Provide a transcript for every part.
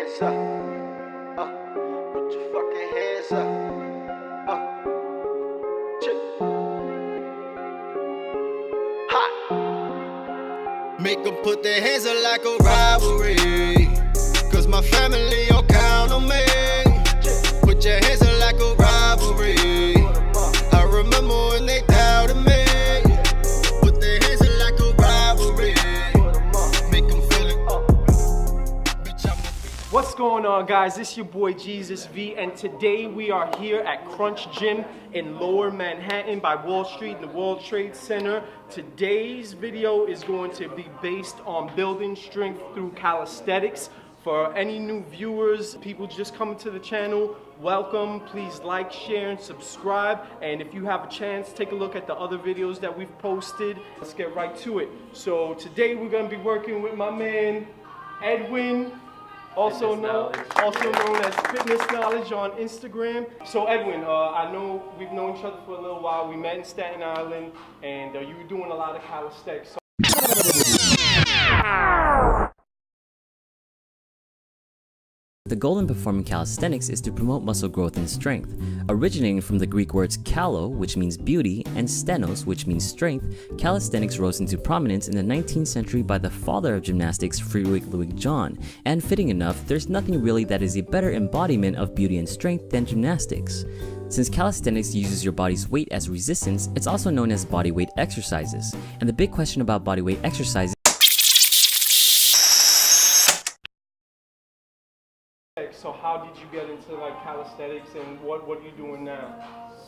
hands up. Put your fucking hands up. Check. Hot. Make them put their hands up like a rivalry. Cause my family all count on me. Put your hands up like a rivalry. I remember when they doubted me. Put their hands up like a rivalry. Make them feel it. What's going on, guys? It's your boy Gezus V, and today we are here at Crunch Gym in Lower Manhattan by Wall Street in the World Trade Center. Today's video is going to be based on building strength through calisthenics. For any new viewers, people just coming to the channel, welcome. Please like, share, and subscribe. And if you have a chance, take a look at the other videos that we've posted. Let's get right to it. So today we're going to be working with my man, Edwin, also known as Fitness Knowledge on Instagram. So Edwin, I know we've known each other for a little while. We met in Staten Island, and you were doing a lot of calisthenics. So the goal in performing calisthenics is to promote muscle growth and strength. Originating from the Greek words kalo, which means beauty, and stenos, which means strength, calisthenics rose into prominence in the 19th century by the father of gymnastics, Pharaoh Lexx. And fitting enough, there's nothing really that is a better embodiment of beauty and strength than gymnastics. Since calisthenics uses your body's weight as resistance, it's also known as body weight exercises. And the big question about body weight exercises. So how did you get into like calisthenics, and what are you doing now?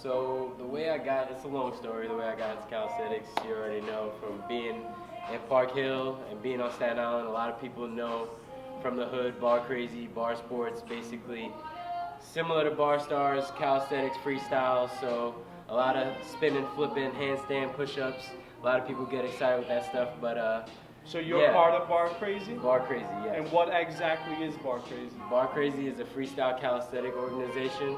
So the way I got, it's a long story, the way I got into calisthenics, you already know from being in Park Hill and being on Staten Island. A lot of people know from the hood, bar crazy, bar sports, basically similar to bar stars, calisthenics, freestyle. So a lot of spinning, flipping, handstand, push-ups. A lot of people get excited with that stuff, but so you're part of Bar Crazy? Bar Crazy, yes. And what exactly is Bar Crazy? Bar Crazy is a freestyle calisthenic organization.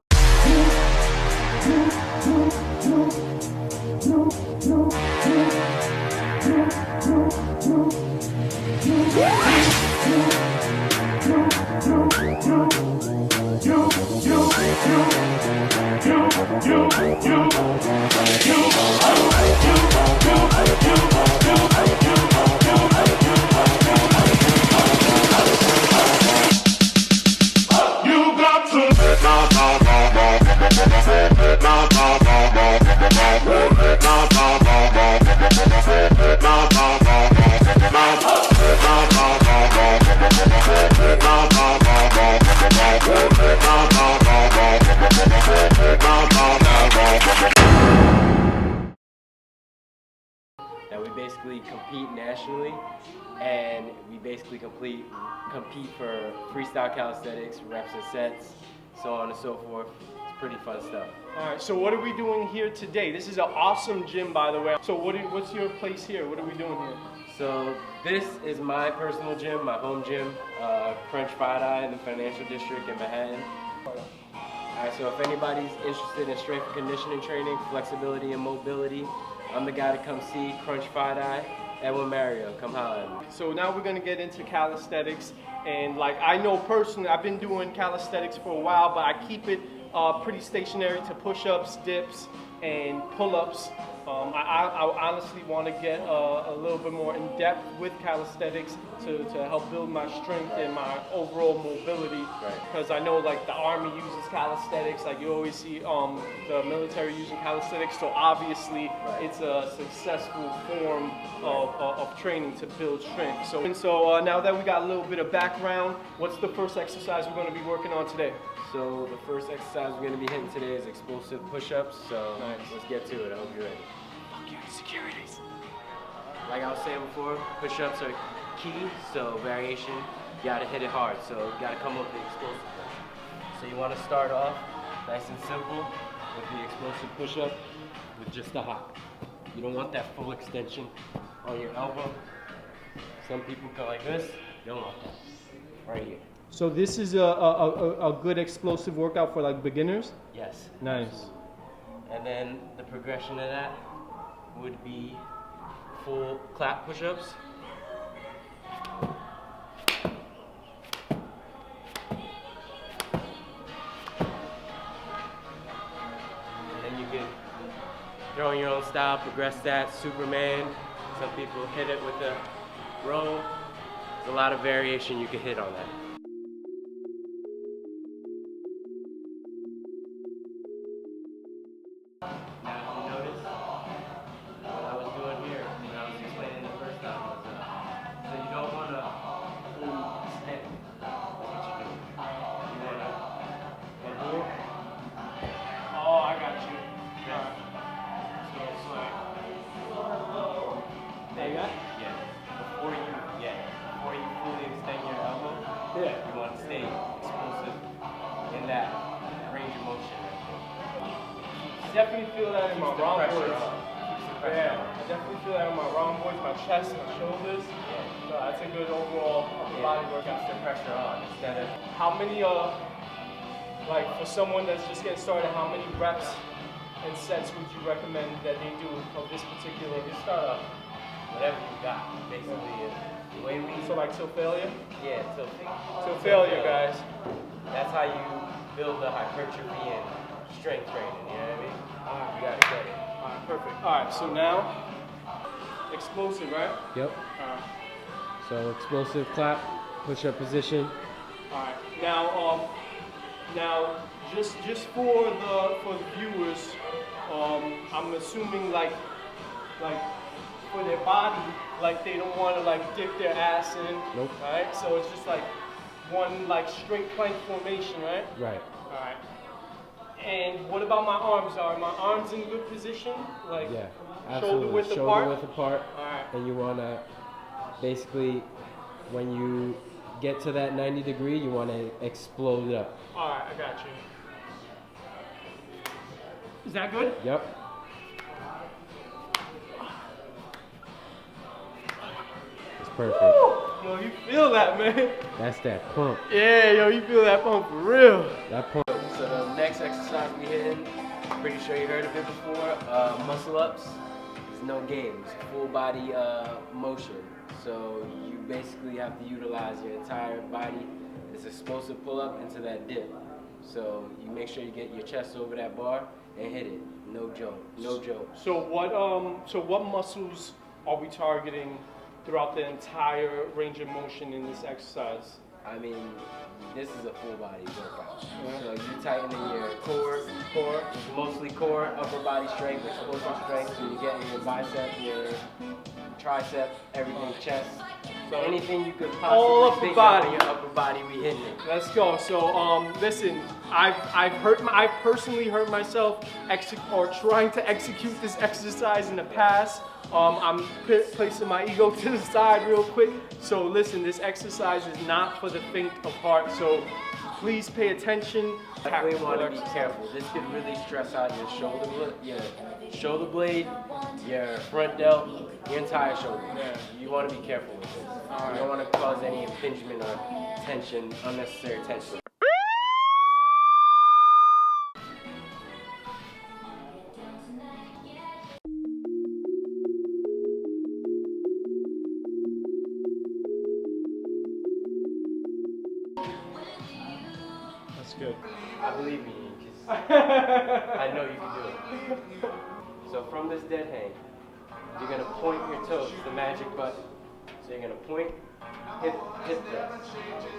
That we basically compete nationally, and we basically compete for freestyle calisthenics, reps and sets, so on and so forth. It's pretty fun stuff. All right, so what are we doing here today? This is an awesome gym, by the way. So what's your place here? What are we doing here? So this is my personal gym, my home gym, Crunch Friday in the Financial District in Manhattan. Alright, so if anybody's interested in strength and conditioning training, flexibility and mobility, I'm the guy to come see. Crunch Friday, Edwin Mario, come holler at me. So now we're gonna get into calisthenics, and like I know personally, I've been doing calisthenics for a while, but I keep it pretty stationary to push-ups, dips, and pull-ups. I honestly want to get a little bit more in depth with calisthenics to help build my strength and my overall mobility. Because I know like the Army uses calisthenics, like you always see the military using calisthenics. So obviously it's a successful form of training to build strength. So now that we got a little bit of background, what's the first exercise we're going to be working on today? So the first exercise we're going to be hitting today is explosive push-ups. So let's get to it. I hope you're ready. Fuck yeah, securities. Like I was saying before, push-ups are key. So variation, you got to hit it hard. So you got to come up with the explosive push. So you want to start off nice and simple with the explosive push-up with just the hop. You don't want that full extension on your elbow. Some people go like this. You don't want that. Right here. So this is a good explosive workout for like beginners? Yes. Nice. And then the progression of that would be full clap push-ups. style, progress that, Superman. Some people hit it with a row. There's a lot of variation you can hit on that. Now, if you notice, what I was doing here, when I was explaining the first time, was so you don't want to stick. That's what you do. You want to go. Oh, I got you. Yeah. So it's like, There you go. Yeah. Before you fully extend your elbow, yeah. you want to stay explosive in that range of motion. Definitely feel that in my Keeps the rhomboids. pressure on. Keeps the pressure Yeah, on. I definitely feel that in my rhomboids, my chest, my shoulders. Yeah. So that's a good overall upper body workout. Keeps the pressure on instead of. How many, like for someone that's just getting started, how many reps and sets would you recommend that they do of this particular? You start off whatever you got, basically. The way we. So like till failure? Yeah, till Failure, guys. That's how you build the hypertrophy and strength training. You know what I mean? You gotta get it. Alright, perfect. Alright, so now, explosive, right? Yep. Alright. So explosive clap, push-up position. Alright. Now, just for the viewers, I'm assuming like for their body, like they don't want to like dip their ass in. Nope. Right? So it's just like one like straight plank formation, right? Right. Alright. And what about my arms? Are my arms in good position? Like Yeah. shoulder Absolutely. width Shoulder apart? width apart. Alright. And you wanna basically, when you get to that 90 degree, you wanna explode up. Alright, I got you. Is that good? Yep. It's perfect. Yo, you feel that, man. That's that pump. Yeah, yo, you feel that pump for real. That pump. So the next exercise we hitting, pretty sure you heard of it before, muscle ups. It's no games, full body motion. So you basically have to utilize your entire body. It's explosive pull up into that dip. So you make sure you get your chest over that bar and hit it. No joke. No joke. So what muscles are we targeting throughout the entire range of motion in this exercise? I mean, this is a full body workout. So you tightening your core, mostly core, upper body strength, explosive strength. So you get in your bicep, your tricep, everything, chest. So anything you could All possibly upper think body. of in your upper body, we hitting it. Let's go. So listen, I've personally hurt myself trying to execute this exercise in the past. I'm placing my ego to the side real quick. So listen, this exercise is not for the faint of heart. So please pay attention. Definitely want to be careful. This could really stress out your shoulder blade, your front delt, your entire shoulder. Yeah. You want to be careful with this. You don't want to cause any impingement or tension, unnecessary tension. That's good. I believe in you, because I know you can do it. So from this dead hang, you're going to point your toes, the magic button. So you're going to point, hip thrust.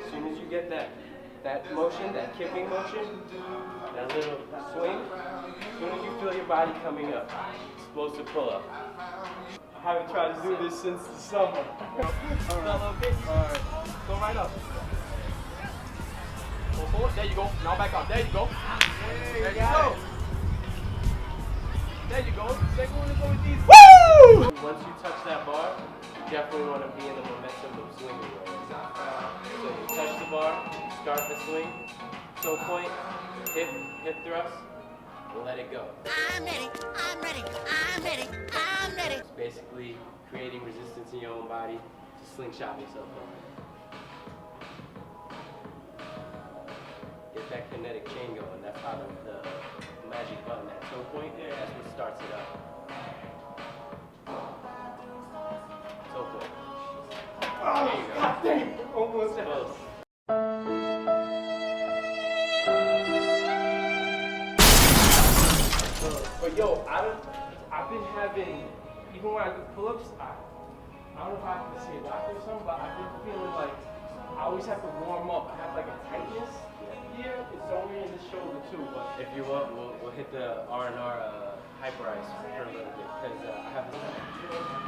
As soon as you get that motion, that kipping motion, that little swing, as soon as you feel your body coming up, explosive pull up. I haven't tried to do this since the summer. Alright. Go right up. Go forward. There you go. Now back up. There you go. There you go. There you go. Second one is always easy. Woo! Once you touch that bar, you definitely want to be in the momentum of swinging. So you touch the bar, start the swing, toe point, hip thrust, and let it go. I'm ready, I'm ready, I'm ready, I'm ready. It's basically creating resistance in your own body to slingshot yourself up. Get that kinetic chain going. That's how the magic button, that toe point there, that's what starts it up. Toe point. There you go. God dang, almost there. Close. But yo, I been having, even when I do pull-ups, I don't know if I have to say doctor or something, but I've been feeling like I always have to warm up. I have like a tightness here. It's only in the shoulder too, but If you want, we'll hit the R&R hyper ice for a little bit, because I have this time.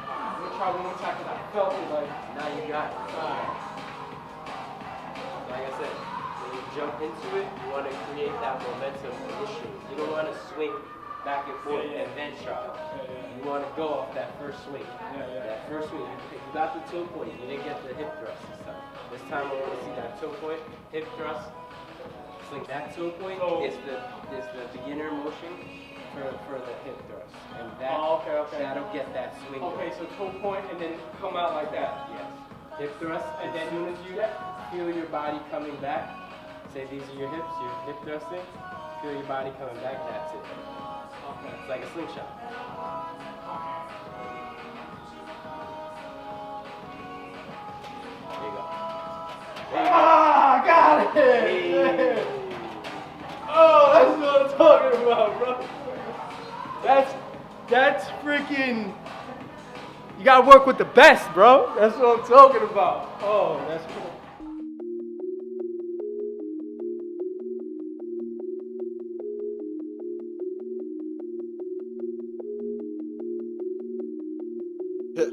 I'm gonna try one more time because I felt it like. Now you got it. Like I said, when you jump into it, you want to create that momentum initially. You don't want to swing back and forth and then try. You want to go off that first swing. That first swing, you got the toe point. You didn't get the hip thrust this time. This time I want to see that toe point, hip thrust. Swing that toe point is the beginner motion for the hip thrust, and that that'll get that swing. Okay, so toe point and then come out like that. Yes. Hip thrust, and then as soon as you feel your body coming back, say these are your hips, your hip thrusting, feel your body coming back, that's it. Okay. It's like a slingshot. There you go. Ah, got it! Hey. Oh, that's what I'm talking about, bro. That's freaking. You gotta work with the best, bro. That's what I'm talking about. Oh, that's cool. Yeah.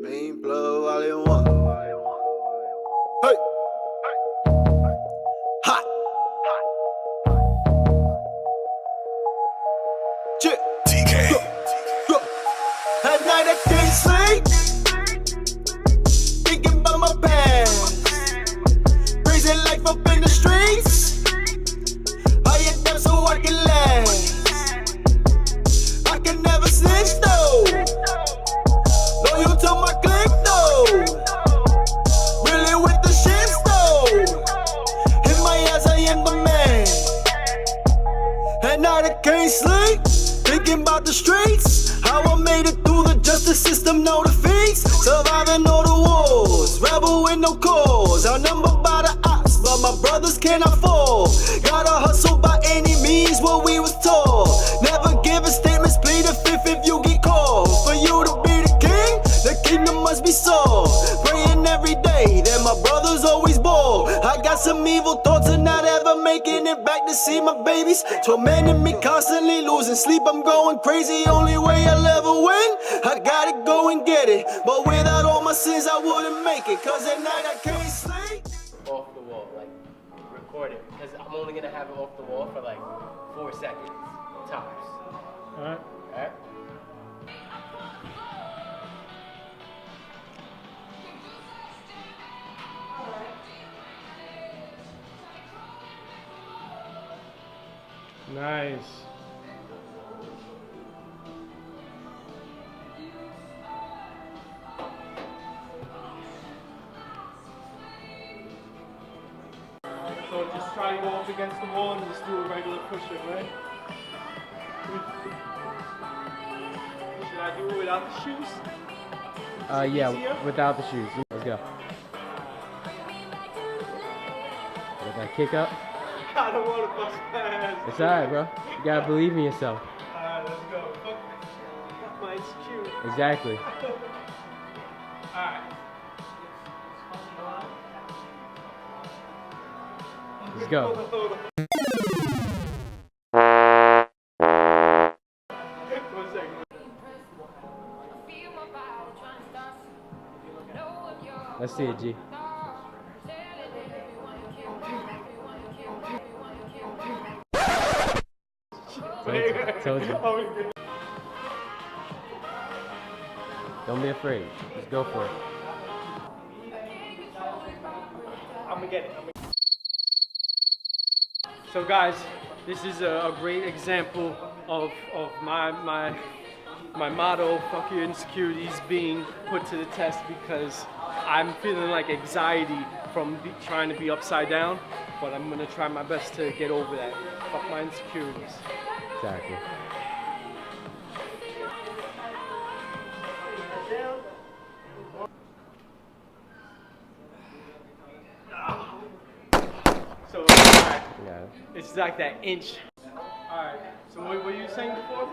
Main blow all in one. Hey. Hot. Chip. TK. At night I can't sleep. Thinking about my past. Crazy life up in the streets. I ain't done so I can last. I can never snitch though. Loyal to my clique though. Really with the shits though. In my eyes I am the man. At night I can't sleep. Thinking about the streets. How I made it through the justice system, no defeats. Surviving all the wars. Rebel with no cause. Outnumbered by the ops, but my brothers cannot fall. Gotta hustle by any means, what we was taught. Never give a statements, plead the fifth if you get called. For you to be the king, the kingdom must be solved. Praying every day that my brothers always ball. I got some evil thoughts of not ever making it back to see my babies. Tormenting me constantly, losing sleep, I'm going crazy. Only way I'll ever win, I gotta go and get it. But without all my sins I wouldn't make it. Cause at night I can't sleep. Off the wall, like record it, because I'm only gonna have it off the wall for like 4 seconds tops. Alright. Alright? Nice. So just try to go up against the wall and just do a regular push-up, right? Should I do it without the shoes? Yeah, easier? without the shoes. Let's go. Get that kick up. I don't want to bust my ass. It's alright, bro. You gotta believe in yourself. Alright, let's go. Fuck my insecurity. Exactly. Alright. Let's go. Hold on. One second. Let's see it, G. Told you. Don't be afraid. Just go for it. I'm gonna get it. So guys, this is a great example of my motto, fuck your insecurities, being put to the test, because I'm feeling like anxiety from trying to be upside down, but I'm gonna try my best to get over that. Fuck my insecurities. Exactly. So Yeah. it's like that inch. Alright, so what you saying before?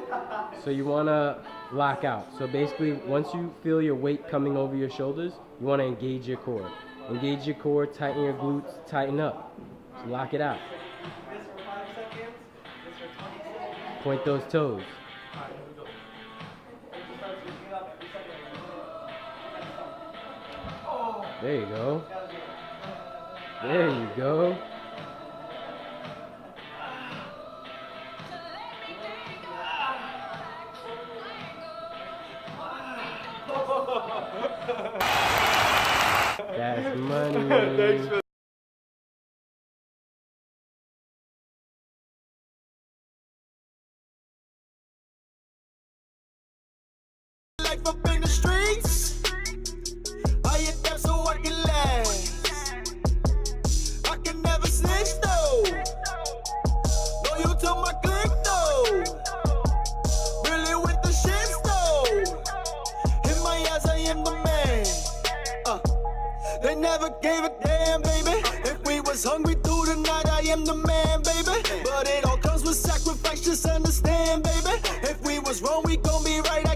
So you want to lock out. So basically, once you feel your weight coming over your shoulders, you want to engage your core. Engage your core, tighten your glutes, tighten up. So lock it out. This for 5 seconds. This for 20 seconds. Point those toes. Alright, here we go. There you go. There you go. That's money. Thanks for life up in the streets. I hit them so I can last. I can never snitch though. Loyal to my clique though. Really with the shits though. In my eyes I am the man. They never gave a damn, baby. If we was hungry through the night, I am the man, baby. But it all comes with sacrifice, just understand, baby. If we was wrong, we gon' be right